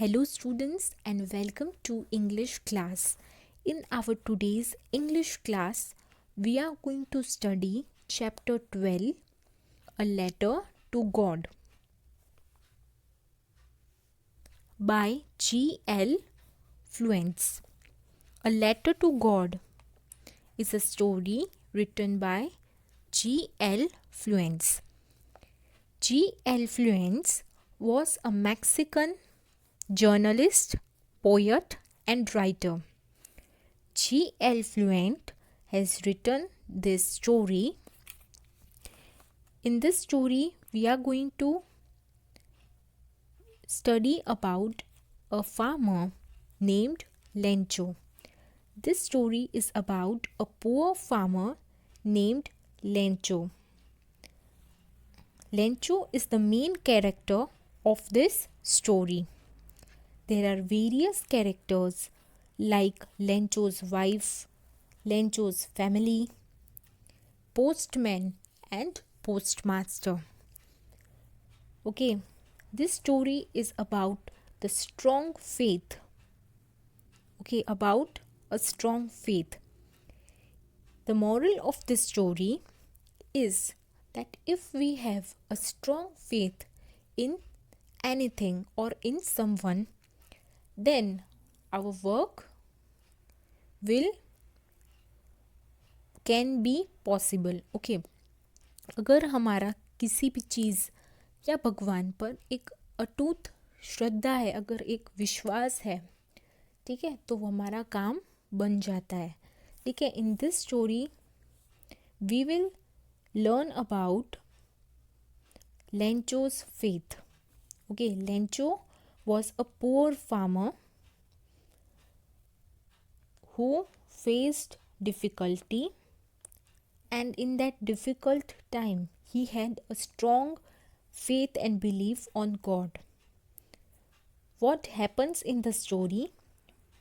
Hello students and welcome to English class. In our today's English class, we are going to study chapter 12, A Letter to God by G.L. Fluence. A Letter to God is a story written by G.L. Fluence. G.L. Fluence was a Mexican journalist, poet, and writer. G.L. Fluent has written this story. In this story, we are going to study about a farmer named Lencho. This story is about a poor farmer named Lencho. Lencho is the main character of this story. There are various characters like Lencho's wife, Lencho's family, postman and postmaster. Okay, this story is about the strong faith. Okay, about a strong faith. The moral of this story is that if we have a strong faith in anything or in someone, then our work can be possible. Okay, अगर हमारा किसी भी चीज़ या भगवान पर एक अटूट श्रद्धा है, अगर एक विश्वास है, ठीक है, तो वो हमारा काम बन जाता है. ठीक है, in this story we will learn about Lencho's faith. Okay, Lencho was a poor farmer who faced difficulty, and in that difficult time he had a strong faith and belief on God. What happens in the story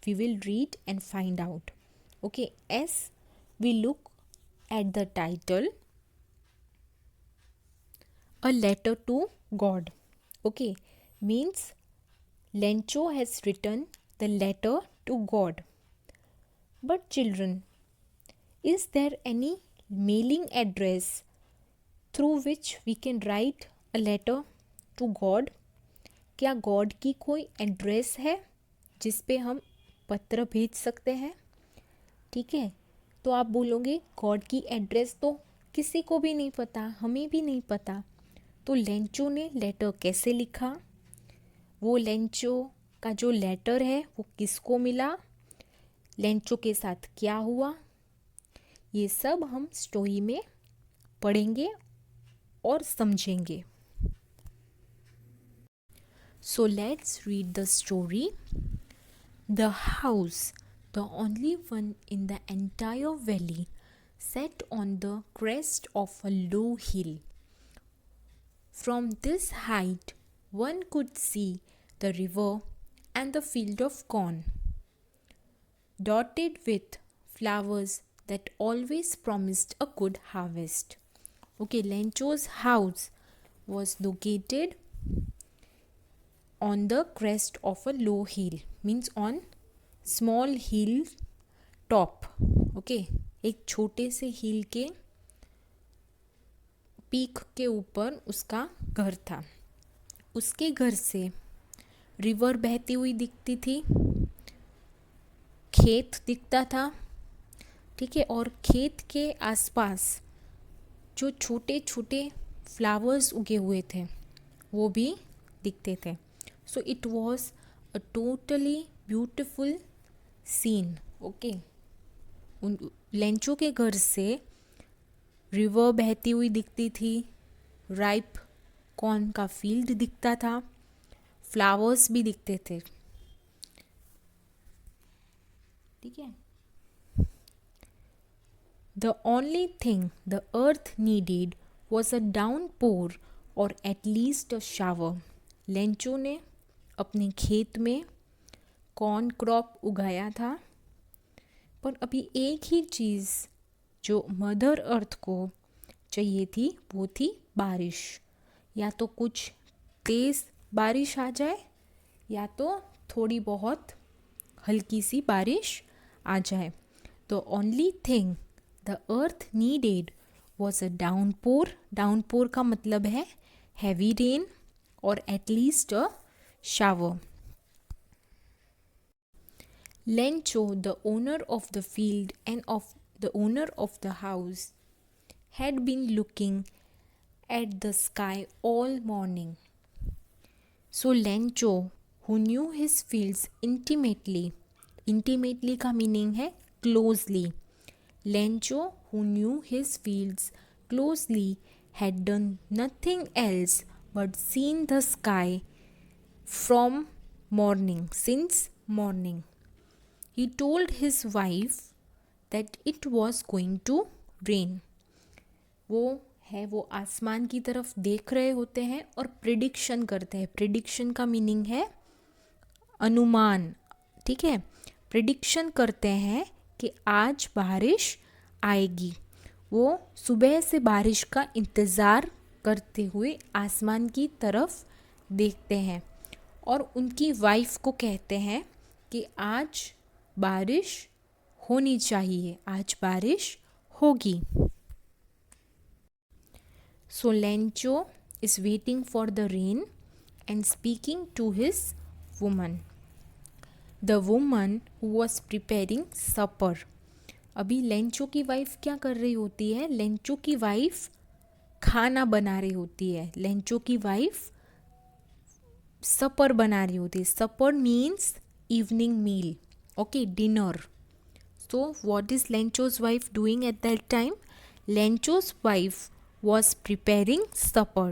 we will read and find out. Okay, as we look at the title, A Letter to God. Okay, means Lencho has written the letter to God. But children, is there any mailing address through which we can write a letter to God? क्या God की कोई address है जिस पे हम पत्र भेज सकते हैं? ठीक है, तो आप बोलोगे गॉड की एड्रेस तो किसी को भी नहीं पता, हमें भी नहीं पता. तो लेंचो ने लेटर कैसे लिखा, वो लेंचो का जो लेटर है वो किसको मिला, लेंचो के साथ क्या हुआ, ये सब हम स्टोरी में पढ़ेंगे और समझेंगे. So let's read the story. The house, the only one in the entire valley, sat on the crest of a low hill. From this height, one could see the river and the field of corn, dotted with flowers that always promised a good harvest. Okay, Lencho's house was located on the crest of a low hill, means on small hill top. Okay, एक छोटे से हिल के peak के ऊपर उसका घर था. उसके घर से रिवर बहती हुई दिखती थी, खेत दिखता था. ठीक है, और खेत के आसपास जो छोटे छोटे फ्लावर्स उगे हुए थे वो भी दिखते थे. So it was a totally beautiful scene. Okay, Lencho के घर से रिवर बहती हुई दिखती थी, राइप कॉर्न का फील्ड दिखता था, फ्लावर्स भी दिखते थे. ठीक है. The only thing the earth needed was a downpour or at least a shower. Lencho ने अपने खेत में कॉर्न क्रॉप उगाया था, पर अभी एक ही चीज़ जो मदर अर्थ को चाहिए थी वो थी बारिश. या तो कुछ तेज़ बारिश आ जाए या तो थोड़ी बहुत हल्की सी बारिश आ जाए। The only thing the earth needed was a downpour. Downpour का मतलब है हैवी रेन और at least a shower. Lencho, the owner of the field and of the owner of the house, had been looking at the sky all morning. So Lencho, who knew his fields intimately का meaning है closely. Lencho, who knew his fields closely, had done nothing else but seen the sky since morning. He told his wife that it was going to rain. वो आसमान की तरफ देख रहे होते हैं और प्रिडिक्शन करते हैं। प्रिडिक्शन का मीनिंग है अनुमान, ठीक है। प्रिडिक्शन करते हैं कि आज बारिश आएगी। वो सुबह से बारिश का इंतज़ार करते हुए आसमान की तरफ देखते हैं और उनकी वाइफ को कहते हैं कि आज बारिश होनी चाहिए, आज बारिश होगी। So Lencho is waiting for the rain and speaking to his woman. The woman who was preparing supper. अभी लेंचो की वाइफ क्या कर रही होती है? लेंचो की वाइफ खाना बना रही होती है। लेंचो की वाइफ सपर बना रही होती है। सपर means evening meal, okay, dinner. So what is Lencho's wife doing at that time? Lencho's wife was preparing supper.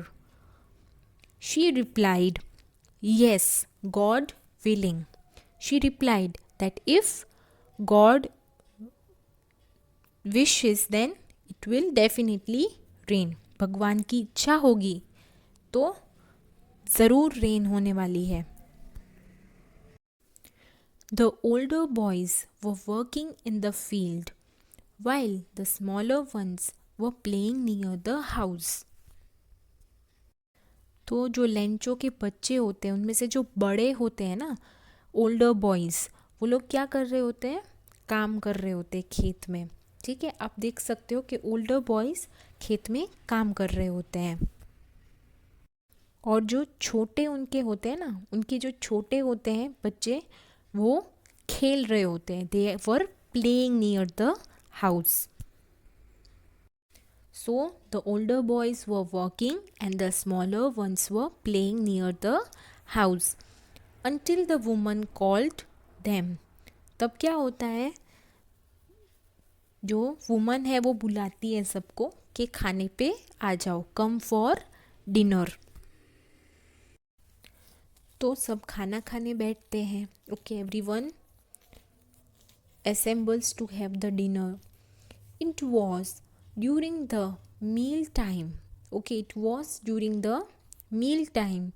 She replied, yes, God willing. She replied that if God wishes then it will definitely rain. भगवान की इच्छा होगी तो ज़रूर rain होने वाली है। The older boys were working in the field while the smaller ones were playing near the house. तो जो लेंचो के बच्चे होते हैं उनमें से जो बड़े होते हैं ना, ओल्डर बॉयज़, वो लोग क्या कर रहे होते हैं? काम कर रहे होते हैं खेत में, ठीक है। आप देख सकते हो कि ओल्डर बॉयज़ खेत में काम कर रहे होते हैं और जो छोटे उनके होते हैं ना, उनके जो छोटे होते हैं बच्चे, वो खेल रहे होते हैं। They were playing near the house. So the older boys were working and the smaller ones were playing near the house until the woman called them. तब क्या होता है? जो वुमन है वो बुलाती है सबको कि खाने पे आ जाओ, कम फॉर डिनर। तो सब खाना खाने बैठते हैं। Okay, everyone assembles to have the dinner. It was during the meal time. Okay, it was during the meal time,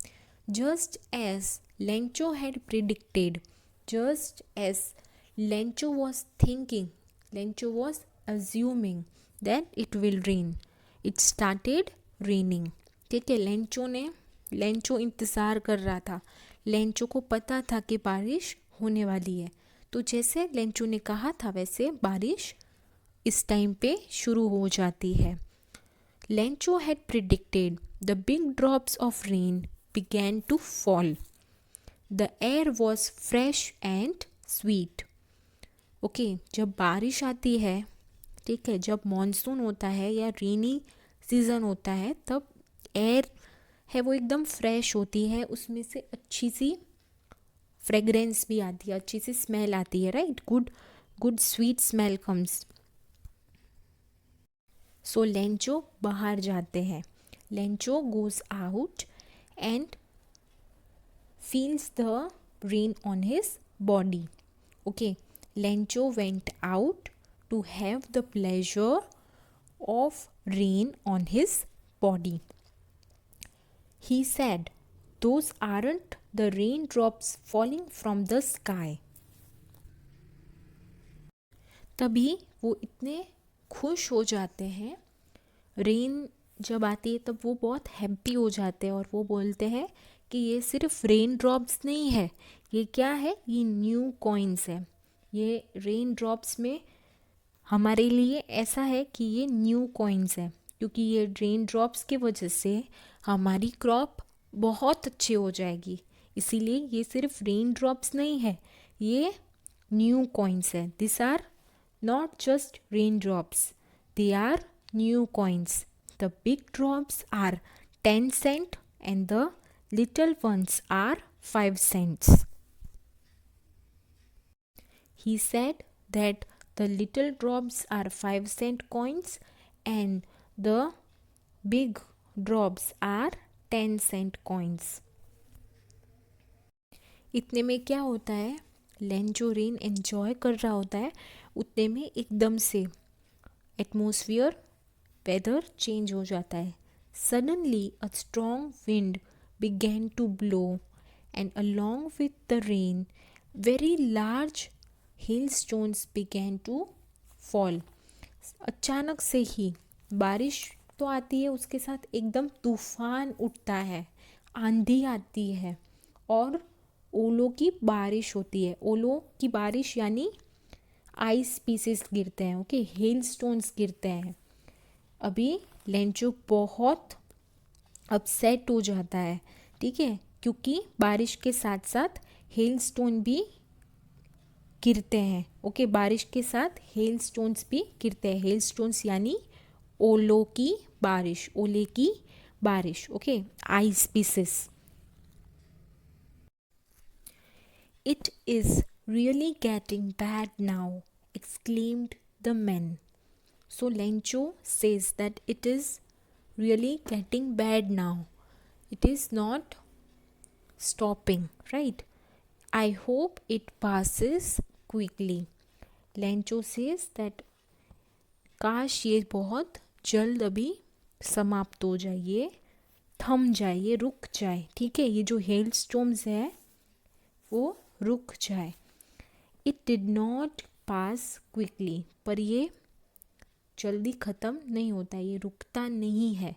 just as Lencho had predicted, just as Lencho was thinking, Lencho was assuming that it will rain. It started raining. ठीक है, Lencho इंतज़ार कर रहा था। Lencho को पता था कि बारिश होने वाली है। तो जैसे लेंचो ने कहा था वैसे बारिश इस टाइम पे शुरू हो जाती है। Lencho had predicted the big drops of rain began to fall. The air was fresh and sweet. Okay, जब बारिश आती है, ठीक है, जब मॉनसून होता है या रेनी सीज़न होता है, तब एयर है वो एकदम फ्रेश होती है, उसमें से अच्छी सी फ्रेगरेंस भी आती है, अच्छी सी स्मेल आती है, right? Good sweet smell comes. So Lencho बाहर जाते हैं। Lencho goes out and feels the rain on his body. Okay, Lencho went out to have the pleasure of rain on his body. He said, those aren't the raindrops falling from the sky. तभी वो इतने खुश हो जाते हैं, rain जब आती है तब वो बहुत हैप्पी हो जाते हैं और वो बोलते हैं कि ये सिर्फ रेन ड्रॉप्स नहीं है, ये क्या है, ये न्यू कॉइन्स है। ये रेन ड्रॉप्स में हमारे लिए ऐसा है कि ये न्यू कॉइन्स है, क्योंकि ये रेन ड्रॉप्स की वजह से हमारी क्रॉप बहुत अच्छी हो जाएगी। इसीलिए ये सिर्फ रेन ड्रॉप्स नहीं है, ये न्यू कॉइन्स है। This are not just rain drops, they are new coins. The big drops are 10 cent and the little ones are 5 cents. He said that the little drops are 5-cent coins and the big drops are 10-cent coins. इतने में क्या होता है, Lencho rain enjoy कर रहा होता है, उतने में एकदम से एटमॉस्फेयर वेदर चेंज हो जाता है। Suddenly a strong wind began to blow and along with the rain very large hailstones began to fall. अचानक से ही बारिश तो आती है, उसके साथ एकदम तूफान उठता है, आंधी आती है और ओलों की बारिश होती है। ओलों की बारिश यानी आइस पीसेस गिरते हैं, ओके, हेल स्टोन्स गिरते हैं। अभी लेंचो बहुत अपसेट हो जाता है, ठीक है, क्योंकि बारिश के साथ साथ हेल स्टोन भी गिरते हैं। ओके, बारिश के साथ हेल स्टोन्स भी गिरते हैं। हेल स्टोन्स यानी ओलों की बारिश, ओले की बारिश, okay, ice pieces. It is really getting bad now, exclaimed the man. So Lencho says that it is really getting bad now. It is not stopping, right? I hope it passes quickly. Lencho says that काश ये बहुत जल्द अभी समाप्त हो जाए, ये थम जाए, ये रुक जाए, ठीक है, ये जो हेल स्टॉर्म्स है वो रुक जाए। It did not pass quickly, पर ये जल्दी ख़त्म नहीं होता, ये रुकता नहीं है,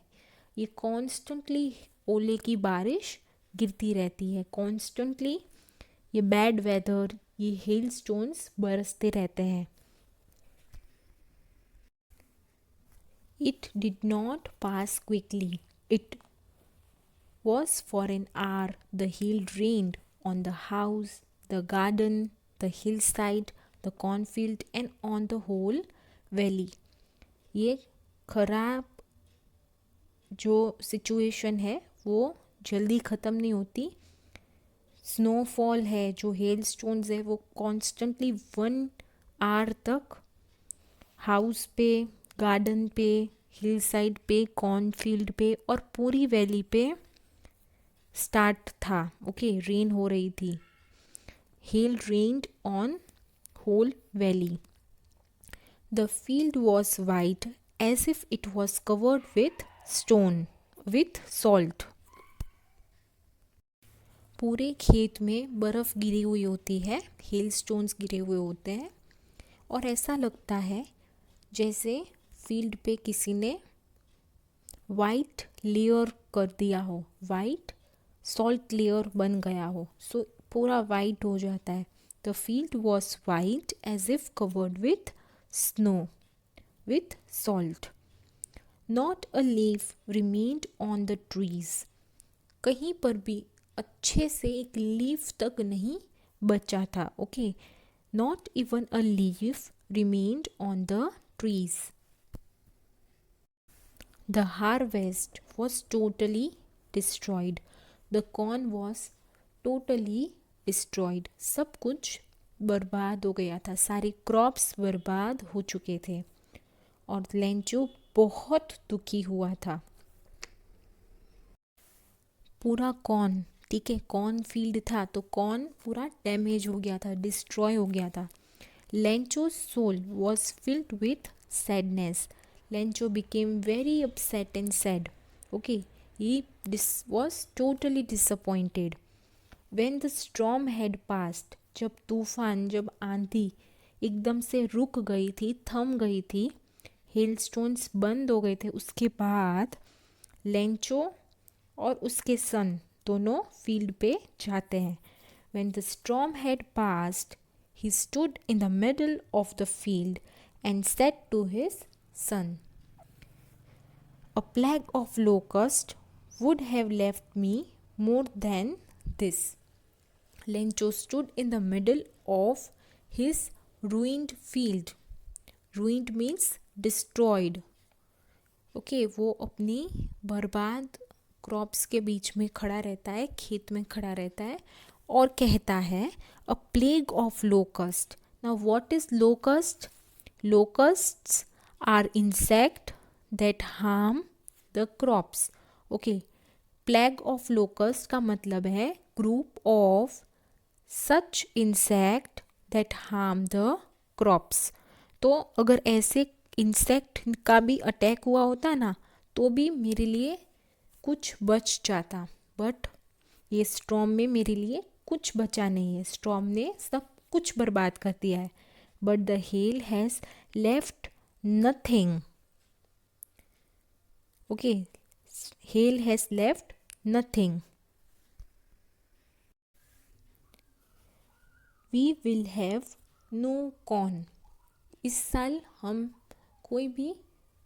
ये कॉन्स्टेंटली ओले की बारिश गिरती रहती है, कॉन्स्टेंटली ये बैड वेदर, ये हेल स्टोन्स बरसते रहते हैं। It did not pass quickly, it was for an hour the hail rained on the house, the garden, the hill side, the cornfield and on the whole valley. ये ख़राब जो situation है वो जल्दी ख़त्म नहीं होती। स्नोफॉल है, जो हेल स्टोन्स है वो कॉन्स्टेंटली 1 आवर तक हाउस पे, गार्डन पे, हिल साइड पे, कॉर्नफील्ड पे और पूरी वैली पे स्टार्ट था। ओके, रेन हो रही थी। Hail rained on whole valley. The field was white as if it was covered with salt. पूरे खेत में बर्फ़ गिरी हुई होती है, हेल स्टोन्स गिरे हुए होते हैं और ऐसा लगता है जैसे फील्ड पे किसी ने वाइट लेयर कर दिया हो, वाइट सॉल्ट लेयर बन गया हो, सो पूरा वाइट हो जाता है। The field was white as if covered with snow with salt. Not a leaf remained on the trees. कहीं पर भी अच्छे से एक लीफ तक नहीं बचा था। Okay, not even a leaf remained on the trees. The harvest was totally destroyed. The corn was totally destroyed. सब कुछ बर्बाद हो गया था, सारे क्रॉप्स बर्बाद हो चुके थे और लेंचो बहुत दुखी हुआ था। पूरा कॉर्न, ठीक है, कॉर्न फील्ड था तो कॉर्न पूरा डैमेज हो गया था, डिस्ट्रॉय हो गया था। लेंचो's soul was filled with sadness. Lencho became very upset and sad. Okay, he was totally disappointed. When the storm had passed, जब तूफान, जब आंधी एकदम से रुक गई थी, थम गई थी, हेल स्टोन्स बंद हो गए थे, उसके बाद लेंचो और उसके सन दोनों फील्ड पे जाते हैं. When the storm had passed, he stood in the middle of the field and said to his son, "A plague of locusts would have left me more than this." Lencho stood in the middle of his ruined field. Ruined means destroyed. Okay वो अपनी बर्बाद crops के बीच में खड़ा रहता है, खेत में खड़ा रहता है और कहता है a plague of locust. Now what is locust? Locusts are insect that harm the crops. Okay, plague of locust का मतलब है group of such insect that harm the crops. तो अगर ऐसे इंसेक्ट का भी अटैक हुआ होता ना तो भी मेरे लिए कुछ बच जाता, बट ये स्टॉर्म में मेरे लिए कुछ बचा नहीं है. स्टॉर्म ने सब कुछ बर्बाद कर दिया है. But the hail has left nothing. Okay, hail has left nothing. We will have no corn. इस साल हम कोई भी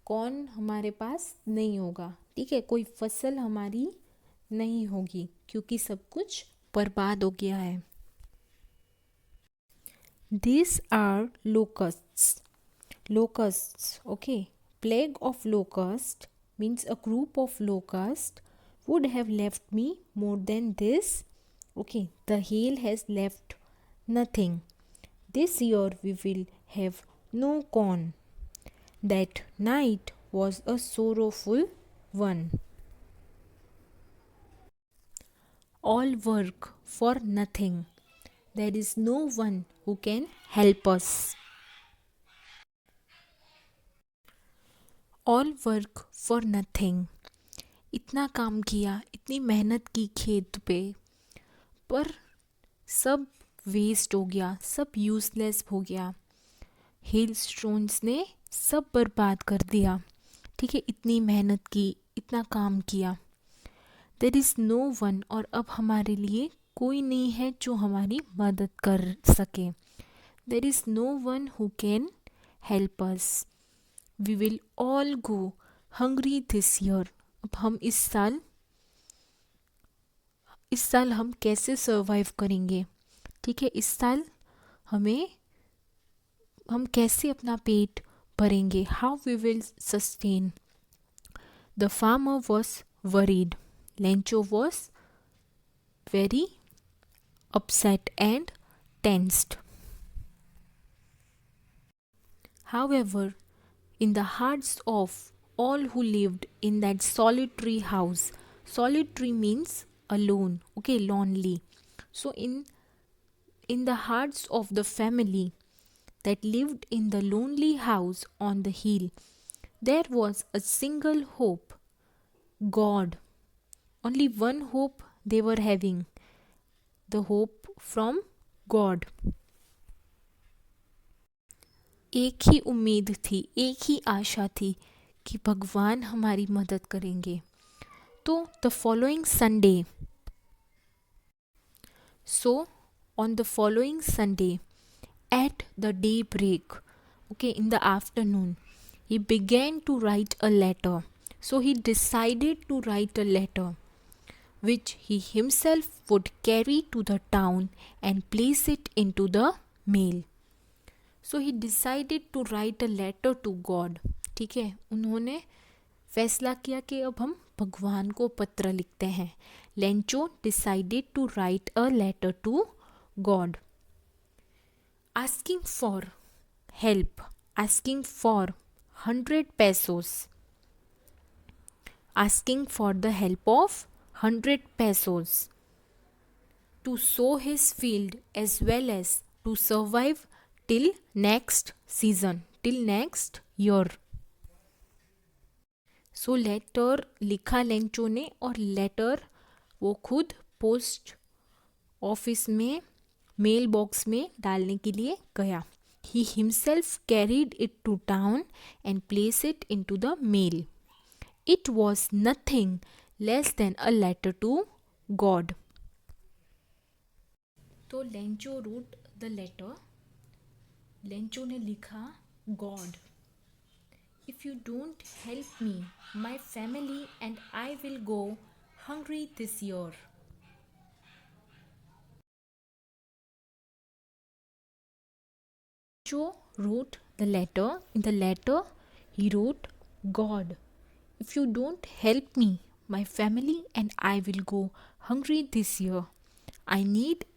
कॉर्न हमारे पास नहीं होगा. ठीक है, कोई फसल हमारी नहीं होगी क्योंकि सब कुछ बर्बाद हो गया है. These are locusts. Locusts, okay. Plague of locust means a group of locusts would have left me more than this. Okay, the hail has left nothing. This year we will have no corn. That night was a sorrowful one. All work for nothing. There is no one who can help us. All work for nothing. इतना काम किया, इतनी मेहनत की खेत पे, पर सब वेस्ट हो गया, सब यूज़लेस हो गया. हेल स्टोन्स ने सब बर्बाद कर दिया. ठीक है, इतनी मेहनत की, इतना काम किया. देयर इज़ नो वन, और अब हमारे लिए कोई नहीं है जो हमारी मदद कर सके. There is no one who can help us. We will all go hungry this year. अब हम इस साल हम कैसे सर्वाइव करेंगे? ठीक है, इस साल हम कैसे अपना पेट भरेंगे? How we will sustain. The farmer was worried. Lencho was very upset and tensed. However, in the hearts of all who lived in that solitary house, solitary means alone, okay, lonely. So in the hearts of the family that lived in the lonely house on the hill, there was a single hope, God. Only one hope they were having, the hope from God. एक ही उम्मीद थी, एक ही आशा थी कि भगवान हमारी मदद करेंगे. तो the following Sunday, so on the following Sunday at the daybreak, okay, in the afternoon, he began to write a letter. So he decided to write a letter which he himself would carry to the town and place it into the mail. So he decided to write a letter to God. ठीक है, उन्होंने फैसला किया कि अब हम भगवान को पत्र लिखते हैं. Lencho decided to write a letter to God, asking for help, asking for 100 pesos, asking for the help of 100 pesos to sow his field as well as to survive till next season, till next year. So letter लिखा Lencho ने, और letter वो खुद post office में mail box में डालने के लिए गया. He himself carried it to town and placed it into the mail. It was nothing less than a letter to God. तो Lencho wrote the letter, Lencho ने लिखा God, if you don't help me my family and I will go hungry this year. Joe wrote the letter. In the letter, he wrote, God, if you don't help me, my family and I will go hungry this year. I need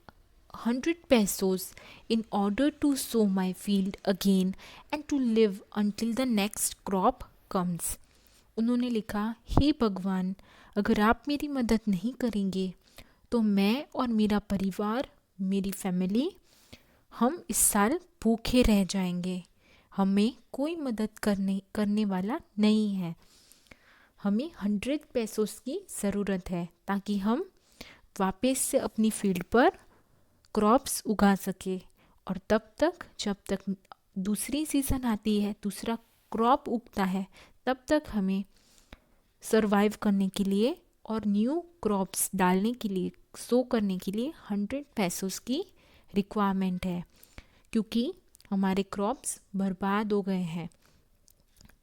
100 pesos in order to sow my field again and to live until the next crop comes. उन्होंने लिखा, हे भगवान, अगर आप मेरी मदद नहीं करेंगे तो मैं और मेरा परिवार, मेरी फैमिली, हम इस साल भूखे रह जाएंगे। हमें कोई मदद करने वाला नहीं है। हमें 100 पैसोस की ज़रूरत है ताकि हम वापस से अपनी फील्ड पर क्रॉप्स उगा सके। और तब तक, जब तक दूसरी सीज़न आती है, दूसरा क्रॉप उगता है, तब तक हमें सरवाइव करने के लिए और न्यू क्रॉप्स डालने के लिए, सो करने के लिए 100 पैसोस की रिक्वायरमेंट है, क्योंकि हमारे क्रॉप्स बर्बाद हो गए हैं।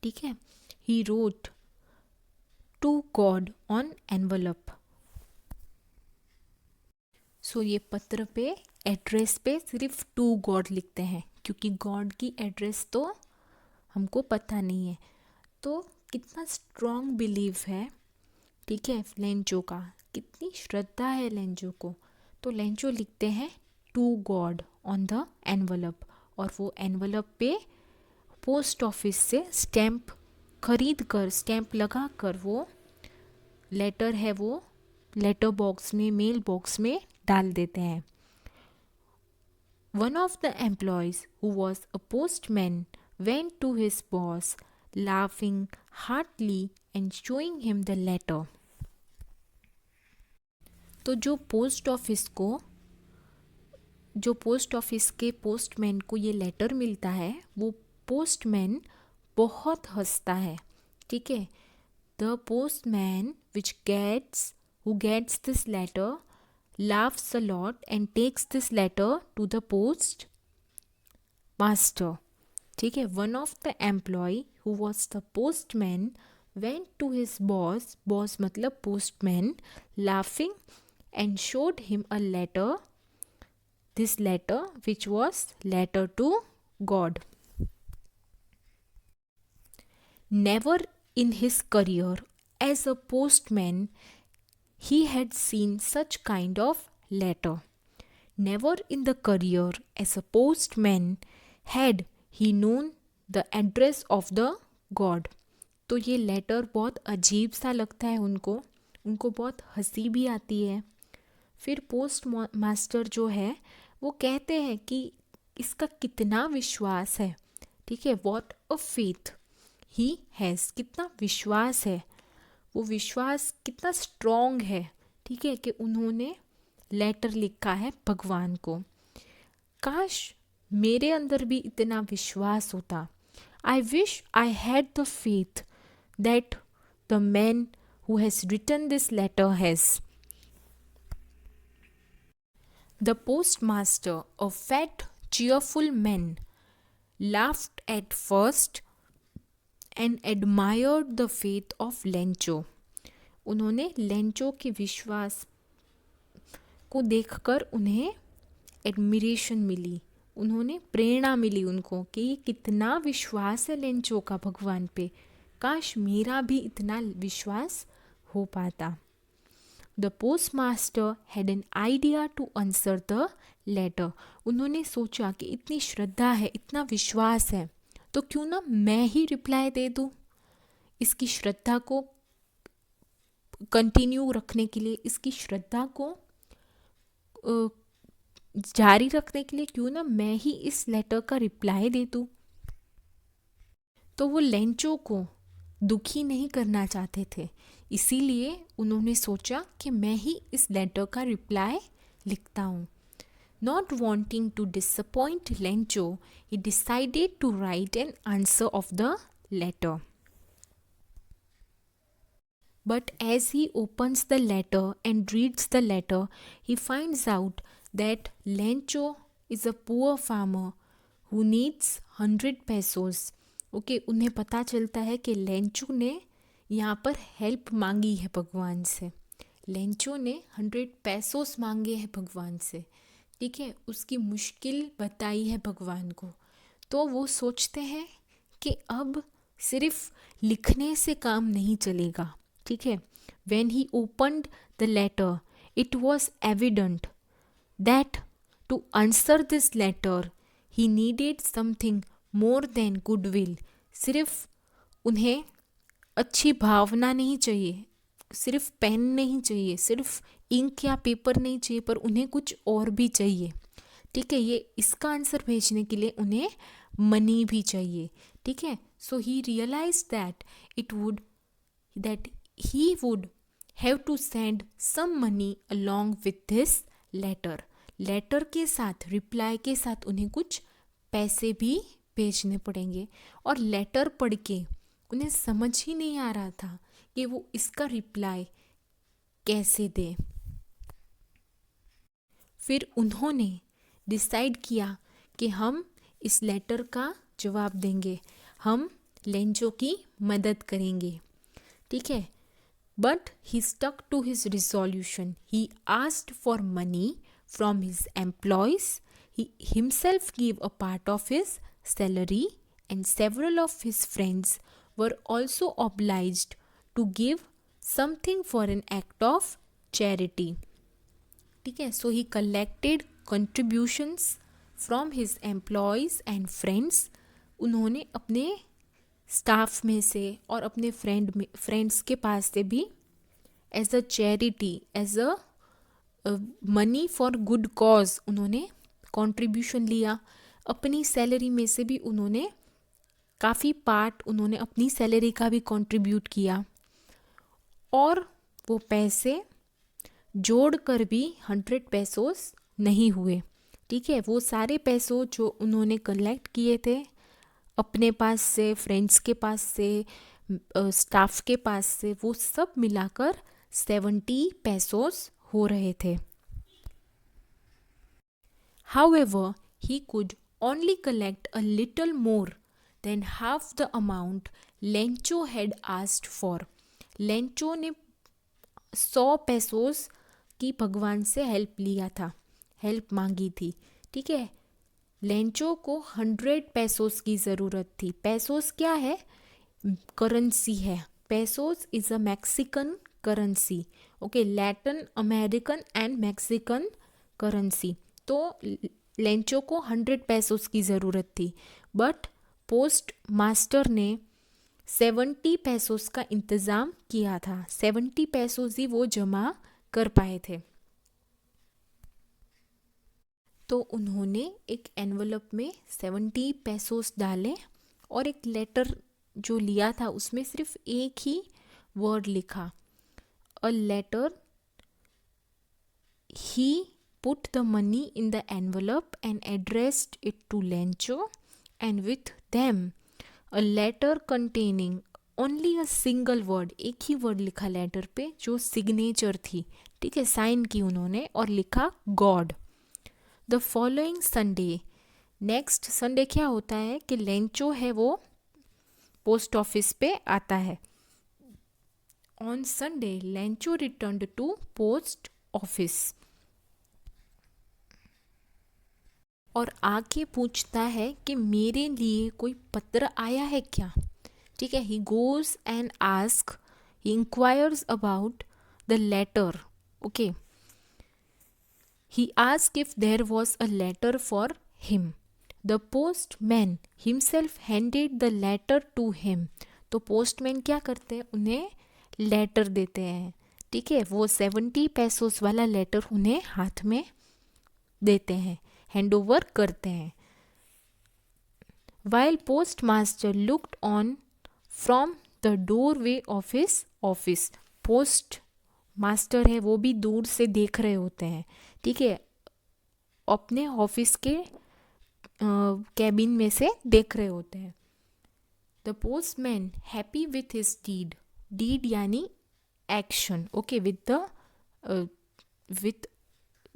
ठीक है। He wrote to God on envelope. So ये पत्र पे, एड्रेस पे सिर्फ टू गॉड लिखते हैं, क्योंकि गॉड की एड्रेस तो हमको पता नहीं है। तो कितना स्ट्रॉन्ग बिलीव है, ठीक है, लेंचो का, कितनी श्रद्धा है लेंचो को। तो लेंचो लिखते हैं to God on the envelope, और वो एनवलप पे पोस्ट ऑफिस से स्टैम्प खरीद कर, स्टैम्प लगा कर वो लेटर है वो लेटर बॉक्स में, मेल बॉक्स में डाल देते हैं। One of the employees, who was a postman, went to his boss, laughing heartily and showing him the letter. तो जो पोस्ट ऑफिस के पोस्टमैन को ये लेटर मिलता है, वो पोस्टमैन बहुत हंसता है। ठीक है। The postman who gets this letter laughs a lot and takes this letter to the post master. ठीक है। One of the employee, who was the postman, went to his boss मतलब postman, laughing and showed him a letter, this letter which was letter to God. Never in his career as a postman he had seen such kind of letter. Never in the career as a postman had he known the address of the God. तो ये letter बहुत अजीब सा लगता है उनको बहुत हंसी भी आती है। फिर पोस्ट मास्टर जो है वो कहते हैं कि इसका कितना विश्वास है। ठीक है। What a faith he has, कितना विश्वास है, वो विश्वास कितना स्ट्रॉन्ग है। ठीक है, कि उन्होंने लेटर लिखा है भगवान को। काश मेरे अंदर भी इतना विश्वास होता। I wish I had the faith that the man who has written this letter has. The post master, a fat cheerful man, laughed at first and admired the faith of Lencho. उन्होंने Lencho के विश्वास को देखकर उन्हें admiration मिली, उन्होंने प्रेरणा मिली उनको कि ये कितना विश्वास है लेंचो का भगवान पे, काश मेरा भी इतना विश्वास हो पाता। The post master had an idea to answer the letter. उन्होंने सोचा कि इतनी श्रद्धा है, इतना विश्वास है, तो क्यों ना मैं ही रिप्लाई दे दूँ। इसकी श्रद्धा को कंटिन्यू रखने के लिए, इसकी श्रद्धा को जारी रखने के लिए क्यों ना मैं ही इस लेटर का रिप्लाई दे दूँ। तो वो लेंचो को दुखी नहीं करना चाहते थे, इसीलिए उन्होंने सोचा कि मैं ही इस लेटर का रिप्लाई लिखता हूँ। Not wanting to disappoint Lencho, he decided to write an answer of the letter. But as he opens the letter and reads the letter, he finds out that Lencho is a poor farmer who needs 100 pesos. Okay उन्हें पता चलता है कि Lencho ने यहाँ पर help मांगी है भगवान से। लेंचो ने 100 पेसोस मांगे हैं भगवान से, ठीक है, उसकी मुश्किल बताई है भगवान को। तो वो सोचते हैं कि अब सिर्फ लिखने से काम नहीं चलेगा, ठीक है। When he opened the letter, it was evident that to answer this letter, he needed something more than goodwill. सिर्फ उन्हें अच्छी भावना नहीं चाहिए, सिर्फ पेन नहीं चाहिए, सिर्फ इंक या पेपर नहीं चाहिए, पर उन्हें कुछ और भी चाहिए, ठीक है। ये इसका आंसर भेजने के लिए उन्हें मनी भी चाहिए, ठीक है। So he realize that he would have to send some money along with this letter. Letter के साथ, रिप्लाई के साथ उन्हें कुछ पैसे भी भेजने पड़ेंगे। और लेटर पढ़ के उन्हें समझ ही नहीं आ रहा था कि वो इसका रिप्लाई कैसे दे। फिर उन्होंने डिसाइड किया कि हम इस लेटर का जवाब देंगे, हम लेंचो की मदद करेंगे, ठीक है। But he stuck to his resolution. He asked for money from his employees, he himself give a part of his salary, and several of his friends were also obliged to give something for an act of charity, ठीक है। So he collected contributions from his employees and friends. उन्होंने अपने staff में से और अपने friends के पास से भी as a charity, as a money for good cause उन्होंने कंट्रीब्यूशन लिया। अपनी सैलरी में से भी उन्होंने काफ़ी पार्ट उन्होंने अपनी सैलरी का भी कंट्रीब्यूट किया, और वो पैसे जोड़कर भी 100 पेसोस नहीं हुए, ठीक है। वो सारे पैसों जो उन्होंने कलेक्ट किए थे अपने पास से, फ्रेंड्स के पास से, स्टाफ के पास से, वो सब मिलाकर 70 पेसोस हो रहे थे। However, he could only collect a little more than half the amount Lencho had asked for. Lencho ने 100 पेसोस की भगवान से हेल्प लिया था, हेल्प मांगी थी, ठीक है। लेंचो को 100 पेसोस की ज़रूरत थी। पेसोस क्या है? करेंसी है। Pesos is a Mexican currency, okay, Latin American and Mexican currency. तो लेंचो को 100 पेसोस की ज़रूरत थी, बट पोस्ट मास्टर ने 70 पेसोस का इंतज़ाम किया था। 70 पेसोस ही वो जमा कर पाए थे। तो उन्होंने एक एनवलप में 70 पेसोस डाले और एक लेटर जो लिया था उसमें सिर्फ एक ही वर्ड लिखा, a letter. He put the money in the envelope and addressed it to Lencho, and with them a letter containing only a single word, एक ही वर्ड लिखा लेटर पे जो सिग्नेचर थी, ठीक है, साइन की उन्होंने, और लिखा God. The following Sunday, next Sunday क्या होता है कि लेंचो है वो पोस्ट ऑफिस पे आता है। On Sunday Lencho returned to post office और आके पूछता है कि मेरे लिए कोई पत्र आया है क्या, ठीक है। He goes and ask, he inquires about the letter, okay. He ask if there was a letter for him. The postman himself handed the letter to him. तो पोस्टमैन क्या करते हैं, उन्हें लेटर देते हैं, ठीक है। वो 70 पेसोस वाला लेटर उन्हें हाथ में देते हैं, हैंड ओवर करते हैं। While post master looked on from the doorway of his office. Post master है वो भी दूर से देख रहे होते हैं, ठीक है, अपने ऑफिस के कैबिन में से देख रहे होते हैं। The postman happy with his deed, deed यानी action, okay, with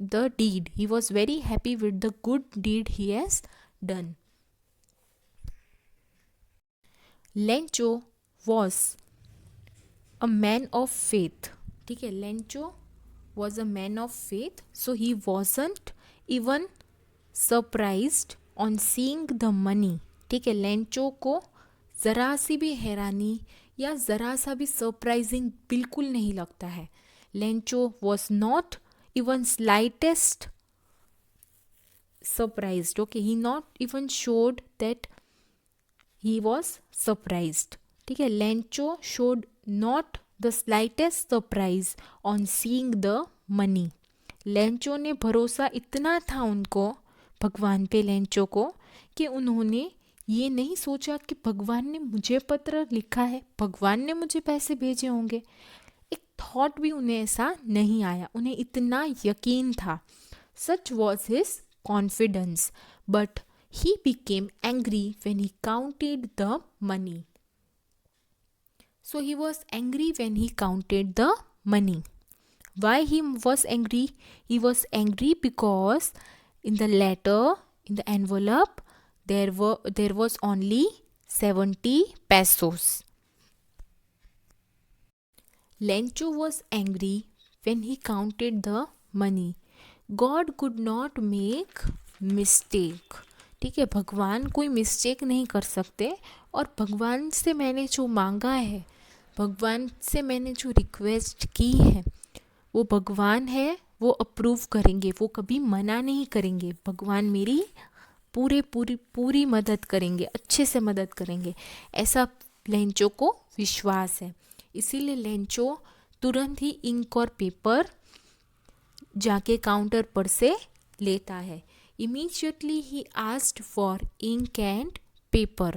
the deed. He was very happy with the good deed he has done. Lencho was a man of faith. ठीक है, Lencho was a man of faith, so he wasn't even surprised on seeing the money. ठीक है, Lencho को ज़रा सी भी हैरानी या ज़रा सा भी सरप्राइजिंग बिल्कुल नहीं लगता है. Lencho was not even slightest surprised. Okay, he not even showed that he was surprised. ठीक है, Lencho showed not the slightest surprise on seeing the money. Lencho ने भरोसा इतना था उनको भगवान पे, लेंचो को, कि उन्होंने ये नहीं सोचा कि भगवान ने मुझे पत्र लिखा है, भगवान ने मुझे पैसे भेजे होंगे. एक थॉट भी उन्हें ऐसा नहीं आया. उन्हें इतना यकीन था. सच was his confidence. But he became angry when he counted the money. So he was angry when he counted the money. Why he was angry? He was angry because in the letter, in the envelope, there was only 70 pesos. Lencho was angry when he counted the money. God could not make mistake. ठीक है, भगवान कोई mistake नहीं कर सकते. और भगवान से मैंने जो मांगा है, भगवान से मैंने जो रिक्वेस्ट की है, वो भगवान है, वो अप्रूव करेंगे, वो कभी मना नहीं करेंगे. भगवान मेरी पूरी मदद करेंगे, अच्छे से मदद करेंगे, ऐसा लेंचो को विश्वास है. इसीलिए लेंचो तुरंत ही इंक और पेपर जाके काउंटर पर से लेता है. Immediately he asked for ink and paper.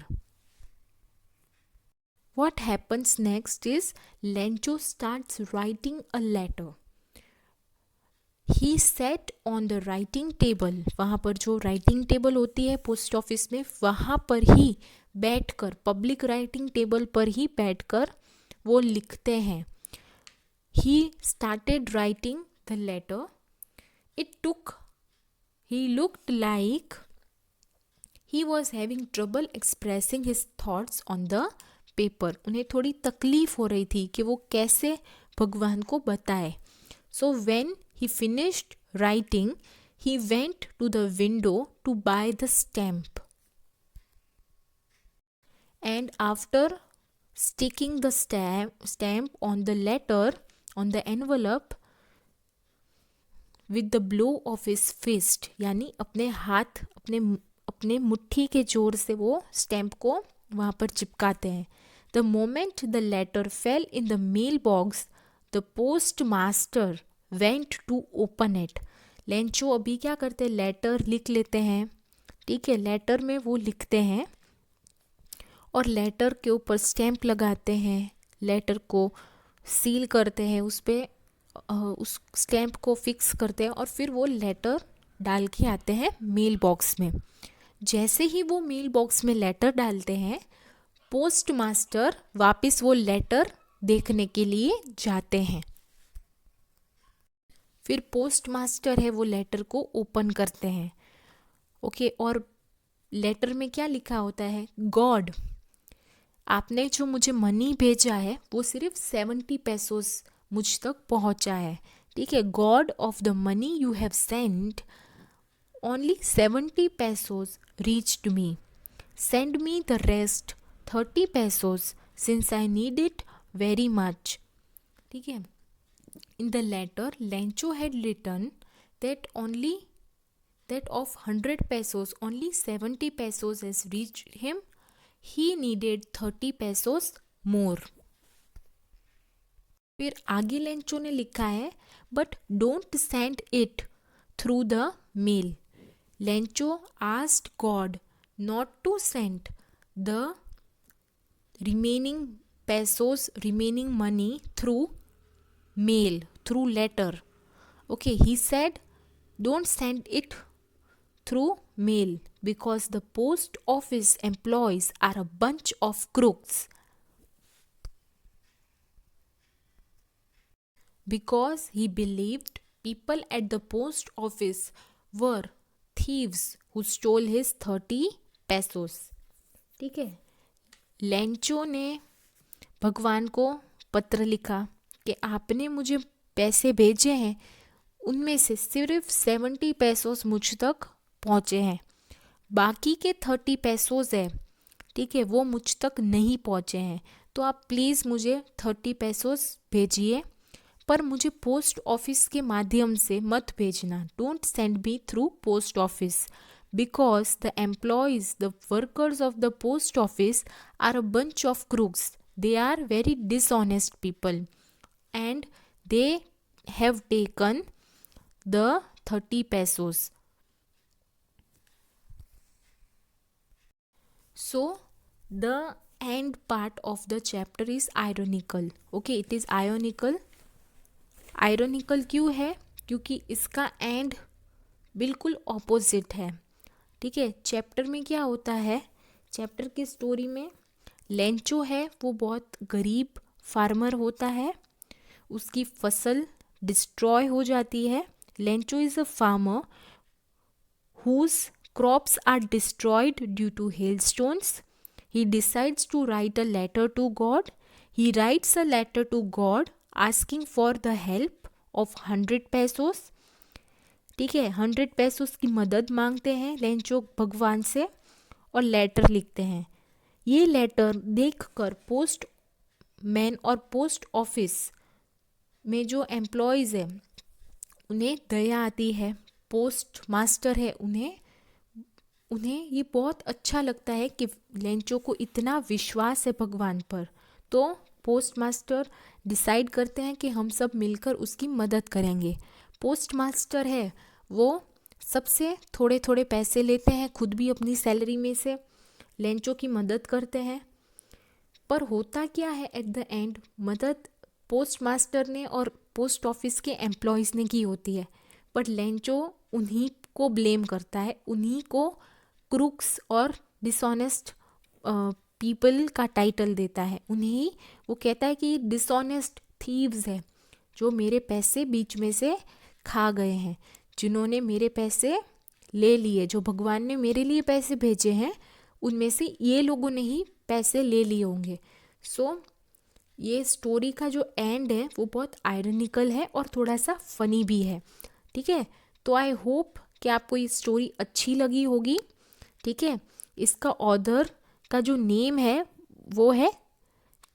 What happens next is Lencho starts writing a letter. He sat on the writing table. वहाँ पर जो writing table होती है पोस्ट ऑफिस में, वहाँ पर ही बैठकर, पब्लिक राइटिंग टेबल पर ही बैठकर वो लिखते हैं. He started writing the letter. He looked like he was having trouble expressing his thoughts on the paper. उन्हें थोड़ी तकलीफ हो रही थी कि वो कैसे भगवान को बताए. So when he finished writing, he went to the window to buy the stamp. And after sticking the stamp on the letter, on the envelope, with the blow of his fist, यानी अपने हाथ, अपने मुट्ठी के जोर से वो stamp को वहाँ पर चिपकाते हैं. The moment the letter fell in the mailbox, the postmaster went to open it. Lencho अभी क्या करते हैं, लेटर लिख लेते हैं. ठीक है, लेटर में वो लिखते हैं और लेटर के ऊपर स्टैम्प लगाते हैं, लेटर को सील करते हैं, उस पर उस स्टैम्प को फिक्स करते हैं और फिर वो लेटर डाल के आते हैं मेल बॉक्स में. जैसे ही वो मेल बॉक्स में लेटर डालते हैं, पोस्ट मास्टर वापस वो लेटर देखने के लिए जाते हैं. फिर पोस्ट मास्टर है, वो लेटर को ओपन करते हैं. ओके, और लेटर में क्या लिखा होता है, गॉड, आपने जो मुझे मनी भेजा है वो सिर्फ 70 पेसोस मुझ तक पहुंचा है. ठीक है, God of the money you have sent, only 70 pesos reached me. Send me the rest 30 pesos since I need it very much. ठीक है, in the letter Lencho had written that of 100 pesos only 70 pesos has reached him. He needed 30 pesos more. फिर आगे Lencho ने लिखा है, but don't send it through the mail. Lencho asked God not to send the remaining pesos, remaining money through mail, through letter. Okay, he said don't send it through mail because the post office employees are a bunch of crooks. because he believed people at the post office were thieves who stole his 30 pesos. ठीक है, Lencho ने भगवान को पत्र लिखा कि आपने मुझे पैसे भेजे हैं, उनमें से सिर्फ 70 पैसोस मुझ तक पहुँचे हैं, बाकी के 30 पैसोस है, ठीक है, वो मुझ तक नहीं पहुँचे हैं, तो आप प्लीज़ मुझे 30 पैसोस भेजिए, पर मुझे पोस्ट ऑफिस के माध्यम से मत भेजना. Don't send me through post office because the employees, the workers of the post office are a bunch of crooks. They are very dishonest people and they have taken the 30 pesos. So the end part of the chapter is ironical. Okay, it is ironical. Ironical क्यों है? क्योंकि इसका and बिल्कुल opposite है. ठीक है, chapter में क्या होता है, चैप्टर की स्टोरी में लेंचो है वो बहुत गरीब फार्मर होता है, उसकी फसल डिस्ट्रॉय हो जाती है. Lencho is a farmer whose crops are destroyed due to hailstones. He decides to write a letter to God. He writes a letter to God asking for the help of 100 pesos. ठीक है, 100 पैसोस की मदद मांगते हैं Lencho भगवान से और letter लिखते हैं. ये लेटर देखकर पोस्ट मैन और पोस्ट ऑफिस में जो एम्प्लॉयज़ है उन्हें दया आती है. पोस्ट मास्टर है, उन्हें ये बहुत अच्छा लगता है कि लेंचो को इतना विश्वास है भगवान पर, तो पोस्ट मास्टर डिसाइड करते हैं कि हम सब मिलकर उसकी मदद करेंगे. पोस्ट मास्टर है वो सबसे थोड़े थोड़े पैसे लेते हैं, खुद भी अपनी सैलरी में से लेंचो की मदद करते हैं. पर होता क्या है एट द एंड, मदद पोस्ट मास्टर ने और पोस्ट ऑफिस के एम्प्लॉयज़ ने की होती है, बट लेंचो उन्हीं को ब्लेम करता है, उन्हीं को क्रूक्स और डिसऑनेस्ट पीपल का टाइटल देता है. उन्हें वो कहता है कि ये डिसऑनेस्ट थीव्स है जो मेरे पैसे बीच में से खा गए हैं, जिन्होंने मेरे पैसे ले लिए, जो भगवान ने मेरे लिए पैसे भेजे हैं उनमें से ये लोगों ने ही पैसे ले लिए होंगे. सो ये स्टोरी का जो एंड है वो बहुत आयरनिकल है और थोड़ा सा फनी भी है. ठीक है, तो आई होप कि आपको ये स्टोरी अच्छी लगी होगी. ठीक है, इसका ऑथर का जो नेम है वो है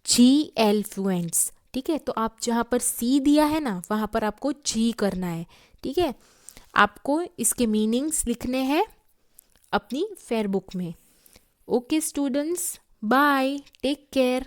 G.L. फ्लुएंट्स. ठीक है, तो आप जहाँ पर सी दिया है ना वहाँ पर आपको जी करना है. ठीक है, आपको इसके मीनिंग्स लिखने हैं अपनी फेयर बुक में. Okay students, bye, take care.